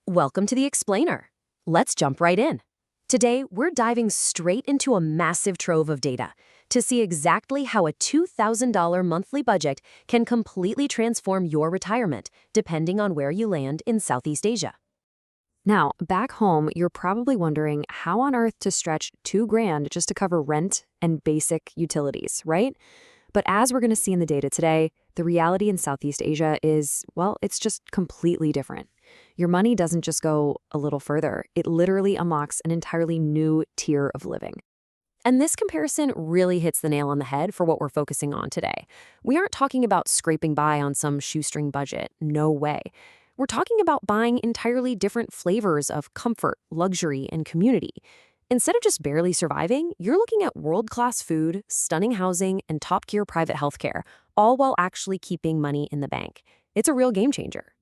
Welcome to the Explainer. Let's jump right in. Today, we're diving straight into a massive trove of data to see exactly how a $2,000 monthly budget can completely transform your retirement, depending on where you land in Southeast Asia. Now, back home, you're probably wondering how on earth to stretch $2,000 just to cover rent and basic utilities, right? But as we're going to see in the data today, the reality in Southeast Asia is, well, it's just completely different. Your money doesn't just go a little further. It literally unlocks an entirely new tier of living. And this comparison really hits the nail on the head for what we're focusing on today. We aren't talking about scraping by on some shoestring budget. No way. We're talking about buying entirely different flavors of comfort, luxury, and community. Instead of just barely surviving, you're looking at world-class food, stunning housing, and top-tier private healthcare, all while actually keeping money in the bank. It's a real game changer.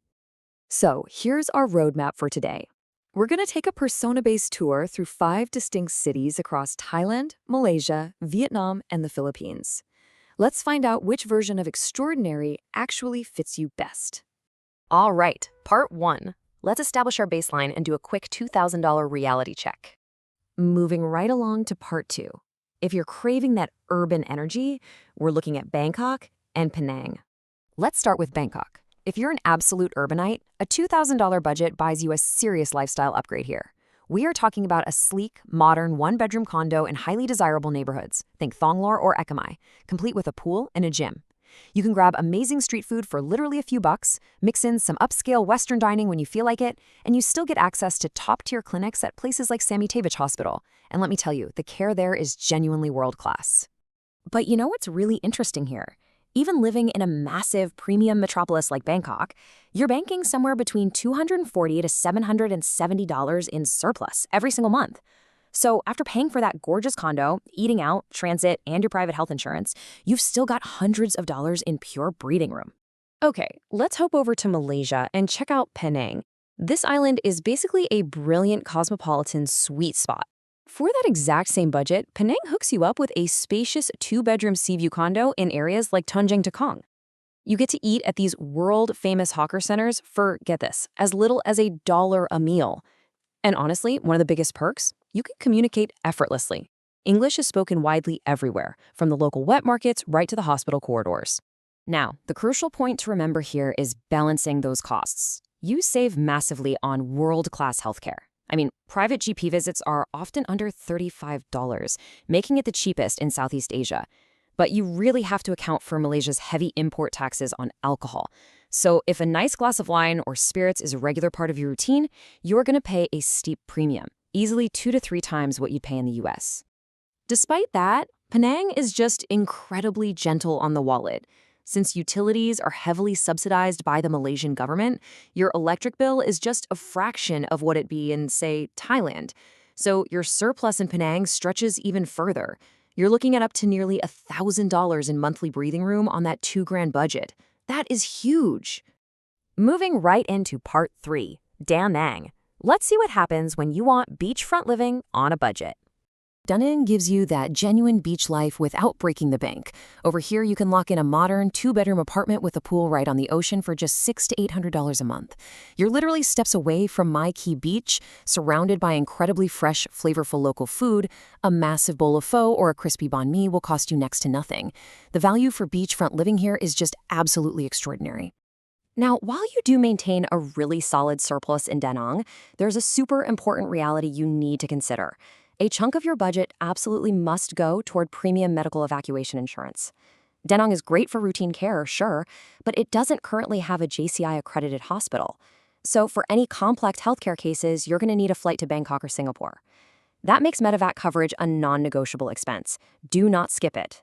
So here's our roadmap for today. We're going to take a persona-based tour through 5 distinct cities across Thailand, Malaysia, Vietnam, and the Philippines. Let's find out which version of extraordinary actually fits you best. All right, part 1. Let's establish our baseline and do a quick $2,000 reality check. Moving right along to part 2. If you're craving that urban energy, we're looking at Bangkok and Penang. Let's start with Bangkok. If you're an absolute urbanite, a $2,000 budget buys you a serious lifestyle upgrade here. We are talking about a sleek, modern one-bedroom condo in highly desirable neighborhoods. Think Thonglor or Ekkamai, complete with a pool and a gym. You can grab amazing street food for literally a few bucks, mix in some upscale Western dining when you feel like it, and you still get access to top-tier clinics at places like Sami Tavich Hospital. And let me tell you, the care there is genuinely world-class. But you know what's really interesting here? Even living in a massive premium metropolis like Bangkok, you're banking somewhere between $240 to $770 in surplus every single month. So after paying for that gorgeous condo, eating out, transit, and your private health insurance, you've still got hundreds of dollars in pure breathing room. Okay, let's hop over to Malaysia and check out Penang. This island is basically a brilliant cosmopolitan sweet spot. For that exact same budget, Penang hooks you up with a spacious 2-bedroom sea view condo in areas like Tanjung Tekong. You get to eat at these world-famous hawker centers for, get this, as little as $1 a meal. And honestly, one of the biggest perks? You can communicate effortlessly. English is spoken widely everywhere, from the local wet markets right to the hospital corridors. Now, the crucial point to remember here is balancing those costs. You save massively on world-class healthcare. I mean, private GP visits are often under $35, making it the cheapest in Southeast Asia. But you really have to account for Malaysia's heavy import taxes on alcohol. So if a nice glass of wine or spirits is a regular part of your routine, you're going to pay a steep premium, easily 2 to 3 times what you'd pay in the US. Despite that, Penang is just incredibly gentle on the wallet. Since utilities are heavily subsidized by the Malaysian government, your electric bill is just a fraction of what it'd be in, say, Thailand. So your surplus in Penang stretches even further. You're looking at up to nearly $1,000 in monthly breathing room on that $2,000 budget. That is huge. Moving right into part 3, Da Nang. Let's see what happens when you want beachfront living on a budget. Da Nang gives you that genuine beach life without breaking the bank. Over here, you can lock in a modern 2-bedroom apartment with a pool right on the ocean for just $600 to $800 a month. You're literally steps away from Mai Key Beach, surrounded by incredibly fresh, flavorful local food. A massive bowl of pho or a crispy banh mi will cost you next to nothing. The value for beachfront living here is just absolutely extraordinary. Now, while you do maintain a really solid surplus in Da Nang, there's a super important reality you need to consider. A chunk of your budget absolutely must go toward premium medical evacuation insurance. Da Nang is great for routine care, sure, but it doesn't currently have a JCI-accredited hospital. So for any complex healthcare cases, you're going to need a flight to Bangkok or Singapore. That makes medevac coverage a non-negotiable expense. Do not skip it.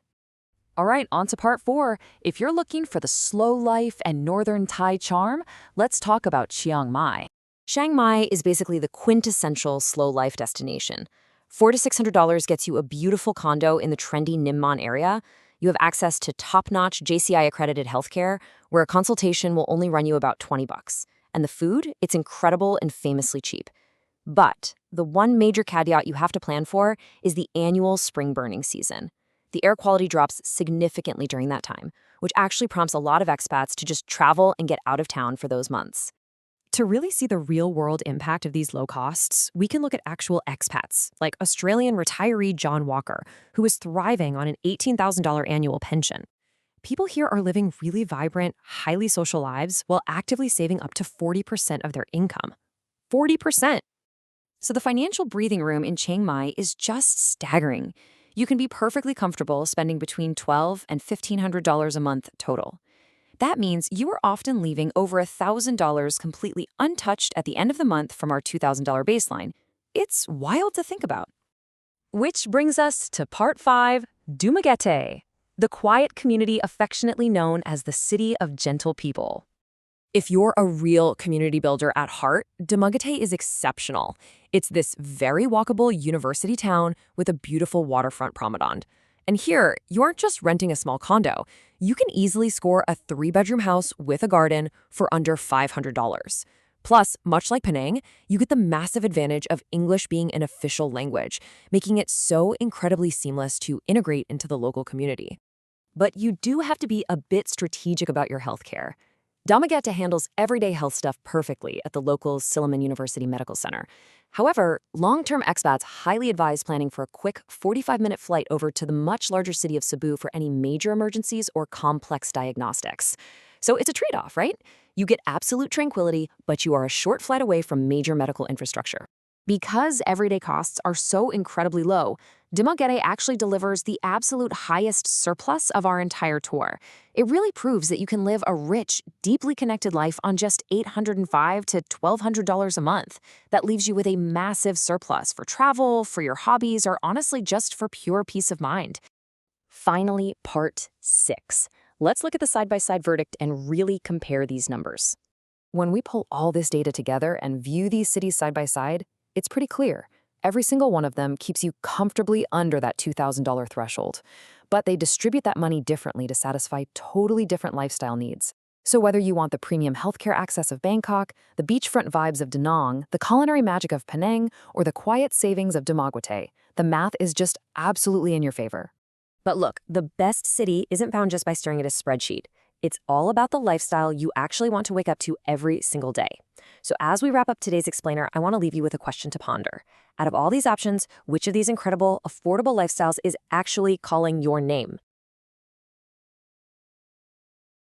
All right, on to part 4. If you're looking for the slow life and northern Thai charm, let's talk about Chiang Mai. Chiang Mai is basically the quintessential slow life destination. $400 to $600 gets you a beautiful condo in the trendy Nimman area. You have access to top-notch JCI-accredited healthcare, where a consultation will only run you about $20. And the food, it's incredible and famously cheap. But the one major caveat you have to plan for is the annual spring burning season. The air quality drops significantly during that time, which actually prompts a lot of expats to just travel and get out of town for those months. To really see the real-world impact of these low costs, we can look at actual expats, like Australian retiree John Walker, who is thriving on an $18,000 annual pension. People here are living really vibrant, highly social lives while actively saving up to 40% of their income. 40%! So the financial breathing room in Chiang Mai is just staggering. You can be perfectly comfortable spending between $1,200 and $1,500 a month total. That means you are often leaving over $1,000 completely untouched at the end of the month from our $2,000 baseline. It's wild to think about. Which brings us to Part 5, Dumaguete, the quiet community affectionately known as the City of Gentle People. If you're a real community builder at heart, Dumaguete is exceptional. It's this very walkable university town with a beautiful waterfront promenade. And here, you aren't just renting a small condo. You can easily score a 3-bedroom house with a garden for under $500. Plus, much like Penang, you get the massive advantage of English being an official language, making it so incredibly seamless to integrate into the local community. But you do have to be a bit strategic about your healthcare. Dumaguete handles everyday health stuff perfectly at the local Silliman University Medical Center. However, long-term expats highly advise planning for a quick 45-minute flight over to the much larger city of Cebu for any major emergencies or complex diagnostics. So it's a trade-off, right? You get absolute tranquility, but you are a short flight away from major medical infrastructure. Because everyday costs are so incredibly low, Dumaguete actually delivers the absolute highest surplus of our entire tour. It really proves that you can live a rich, deeply connected life on just $805 to $1,200 a month. That leaves you with a massive surplus for travel, for your hobbies, or honestly just for pure peace of mind. Finally, Part 6. Let's look at the side-by-side verdict and really compare these numbers. When we pull all this data together and view these cities side by side, it's pretty clear. Every single one of them keeps you comfortably under that $2,000 threshold. But they distribute that money differently to satisfy totally different lifestyle needs. So whether you want the premium healthcare access of Bangkok, the beachfront vibes of Da Nang, the culinary magic of Penang, or the quiet savings of Dumaguete, the math is just absolutely in your favor. But look, the best city isn't found just by staring at a spreadsheet. It's all about the lifestyle you actually want to wake up to every single day. So as we wrap up today's explainer, I want to leave you with a question to ponder. Out of all these options, which of these incredible, affordable lifestyles is actually calling your name?